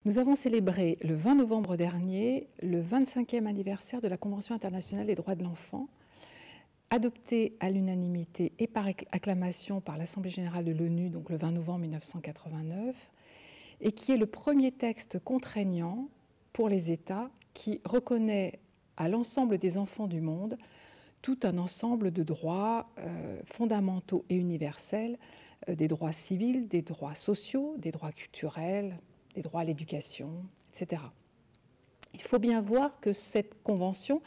Nous avons célébré le 20 novembre dernier le 25e anniversaire de la Convention internationale des droits de l'enfant, adoptée à l'unanimité et par acclamation par l'Assemblée générale de l'ONU, donc le 20 novembre 1989, et qui est le premier texte contraignant pour les États qui reconnaît à l'ensemble des enfants du monde tout un ensemble de droits fondamentaux et universels, des droits civils, des droits sociaux, des droits culturels, des droits à l'éducation, etc. Il faut bien voir que cette convention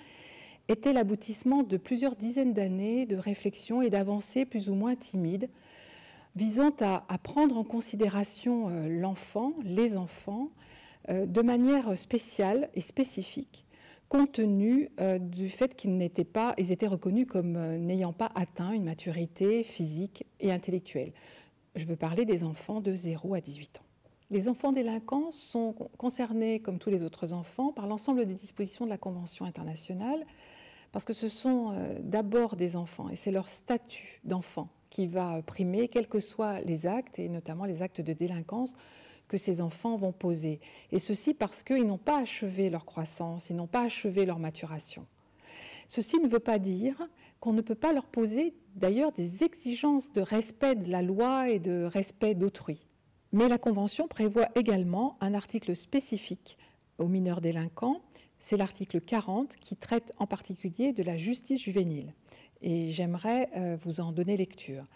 était l'aboutissement de plusieurs dizaines d'années de réflexion et d'avancées plus ou moins timides visant à prendre en considération l'enfant, les enfants, de manière spéciale et spécifique, compte tenu du fait qu'ils étaient reconnus comme n'ayant pas atteint une maturité physique et intellectuelle. Je veux parler des enfants de 0 à 18 ans. Les enfants délinquants sont concernés, comme tous les autres enfants, par l'ensemble des dispositions de la Convention internationale, parce que ce sont d'abord des enfants, et c'est leur statut d'enfant qui va primer, quels que soient les actes, et notamment les actes de délinquance que ces enfants vont poser. Et ceci parce qu'ils n'ont pas achevé leur croissance, ils n'ont pas achevé leur maturation. Ceci ne veut pas dire qu'on ne peut pas leur poser d'ailleurs des exigences de respect de la loi et de respect d'autrui. Mais la Convention prévoit également un article spécifique aux mineurs délinquants, c'est l'article 40 qui traite en particulier de la justice juvénile. Et j'aimerais vous en donner lecture.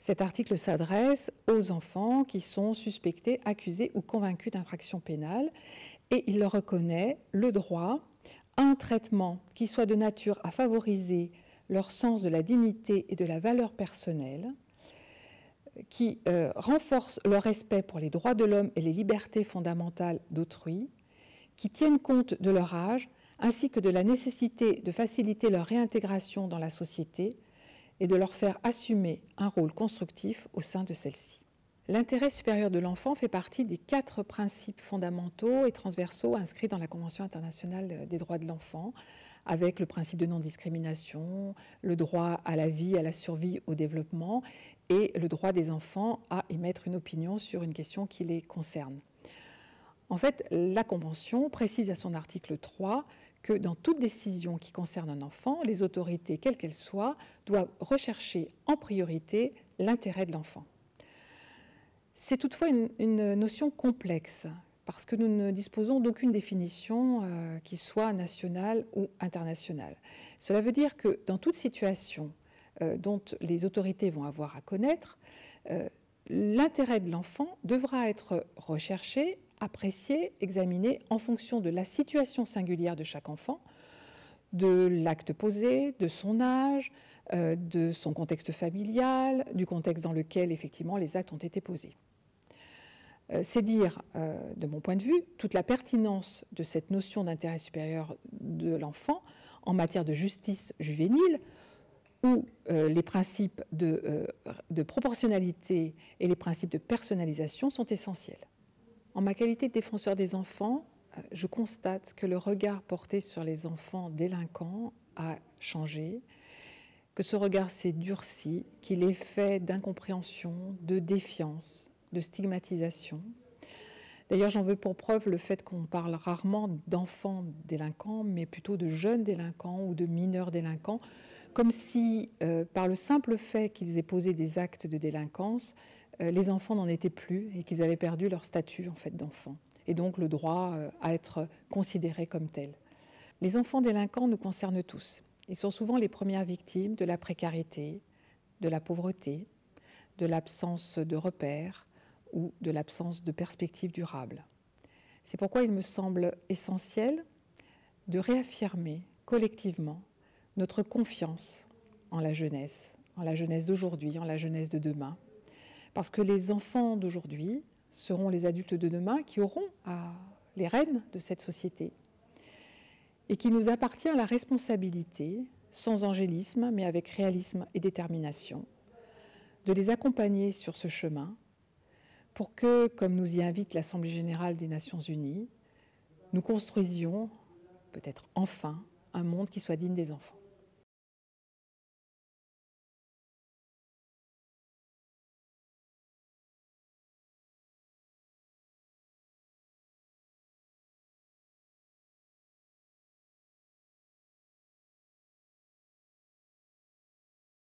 Cet article s'adresse aux enfants qui sont suspectés, accusés ou convaincus d'infractions pénales et il leur reconnaît le droit à un traitement qui soit de nature à favoriser leur sens de la dignité et de la valeur personnelle, qui renforce leur respect pour les droits de l'homme et les libertés fondamentales d'autrui, qui tiennent compte de leur âge ainsi que de la nécessité de faciliter leur réintégration dans la société et de leur faire assumer un rôle constructif au sein de celle-ci. L'intérêt supérieur de l'enfant fait partie des 4 principes fondamentaux et transversaux inscrits dans la Convention internationale des droits de l'enfant, avec le principe de non-discrimination, le droit à la vie, à la survie, au développement et le droit des enfants à émettre une opinion sur une question qui les concerne. En fait, la Convention précise à son article 3 que dans toute décision qui concerne un enfant, les autorités, quelles qu'elles soient, doivent rechercher en priorité l'intérêt de l'enfant. C'est toutefois une notion complexe, parce que nous ne disposons d'aucune définition qui soit nationale ou internationale. Cela veut dire que dans toute situation dont les autorités vont avoir à connaître, l'intérêt de l'enfant devra être recherché, apprécié, examiné en fonction de la situation singulière de chaque enfant, de l'acte posé, de son âge, de son contexte familial, du contexte dans lequel effectivement les actes ont été posés. C'est dire, de mon point de vue, toute la pertinence de cette notion d'intérêt supérieur de l'enfant en matière de justice juvénile, où les principes de proportionnalité et les principes de personnalisation sont essentiels. En ma qualité de défenseur des enfants, je constate que le regard porté sur les enfants délinquants a changé, que ce regard s'est durci, qu'il est fait d'incompréhension, de défiance, de stigmatisation. D'ailleurs, j'en veux pour preuve le fait qu'on parle rarement d'enfants délinquants, mais plutôt de jeunes délinquants ou de mineurs délinquants, comme si, par le simple fait qu'ils aient posé des actes de délinquance, les enfants n'en étaient plus et qu'ils avaient perdu leur statut en fait, d'enfants, et donc le droit à être considérés comme tels. Les enfants délinquants nous concernent tous. Ils sont souvent les premières victimes de la précarité, de la pauvreté, de l'absence de repères ou de l'absence de perspectives durables. C'est pourquoi il me semble essentiel de réaffirmer collectivement notre confiance en la jeunesse d'aujourd'hui, en la jeunesse de demain, parce que les enfants d'aujourd'hui seront les adultes de demain qui auront les rênes de cette société et qu'il nous appartient la responsabilité, sans angélisme, mais avec réalisme et détermination, de les accompagner sur ce chemin pour que, comme nous y invite l'Assemblée générale des Nations unies, nous construisions peut-être enfin un monde qui soit digne des enfants.